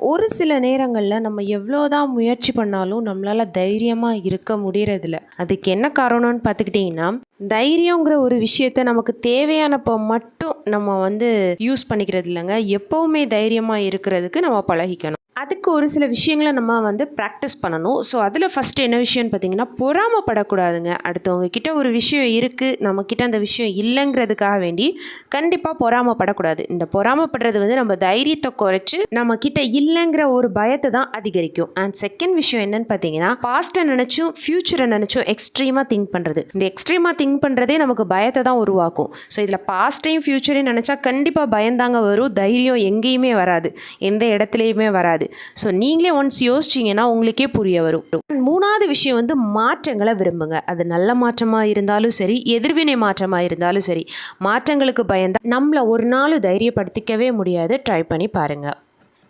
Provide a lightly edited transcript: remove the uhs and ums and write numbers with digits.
ஒரு சில நேரங்களில் நம்ம எவ்வளோதான் முயற்சி பண்ணாலும் நம்மளால் தைரியமாக இருக்க முடியறதில்ல. அதுக்கு என்ன காரணம்னு பார்த்துக்கிட்டிங்கன்னா, தைரியங்கிற ஒரு விஷயத்த நமக்கு தேவையானப்போ மட்டும் நம்ம யூஸ் பண்ணிக்கிறது இல்லைங்க. எப்போவுமே தைரியமாக இருக்கிறதுக்கு நம்ம பழகிக்கணும். அதுக்கு ஒரு சில விஷயங்களை நம்ம ப்ராக்டிஸ் பண்ணணும். ஸோ அதில் ஃபஸ்ட்டு என்ன விஷயம்னு பார்த்தீங்கன்னா, பொறாமப்படக்கூடாதுங்க. அடுத்தவங்க கிட்ட ஒரு விஷயம் இருக்குது, நம்மக்கிட்ட அந்த விஷயம் இல்லைங்கிறதுக்காக வேண்டி கண்டிப்பாக பொறாமப்படக்கூடாது. இந்த பொறாமப்படுறது நம்ம தைரியத்தை குறைச்சி நம்மக்கிட்ட இல்லைங்கிற ஒரு பயத்தை தான் அதிகரிக்கும். அண்ட் செகண்ட் விஷயம் என்னன்னு பார்த்தீங்கன்னா, பாஸ்ட்டை நினச்சும் ஃப்யூச்சரை நினச்சும் எக்ஸ்ட்ரீமாக திங்க் பண்ணுறது. இந்த எக்ஸ்ட்ரீமாக திங்க் பண்ணுறதே நமக்கு பயத்தை தான் உருவாக்கும். ஸோ இதில் பாஸ்ட்டையும் ஃப்யூச்சரையும் நினச்சா கண்டிப்பாக பயந்தாங்க வரும். தைரியம் எங்கேயுமே வராது, எந்த இடத்துலையுமே வராது. ஸோ நீங்களே ஒன்ஸ் யோசிச்சிங்கன்னா உங்களுக்கே புரிய வரும். மூணாவது விஷயம் மாற்றங்களை விரும்புங்க. அது நல்ல மாற்றமாக இருந்தாலும் சரி, எதிர்வினை மாற்றமாக இருந்தாலும் சரி, மாற்றங்களுக்கு பயந்தா நம்மளை ஒரு நாள் தைரியப்படுத்திக்கவே முடியாது. ட்ரை பண்ணி பாருங்கள்.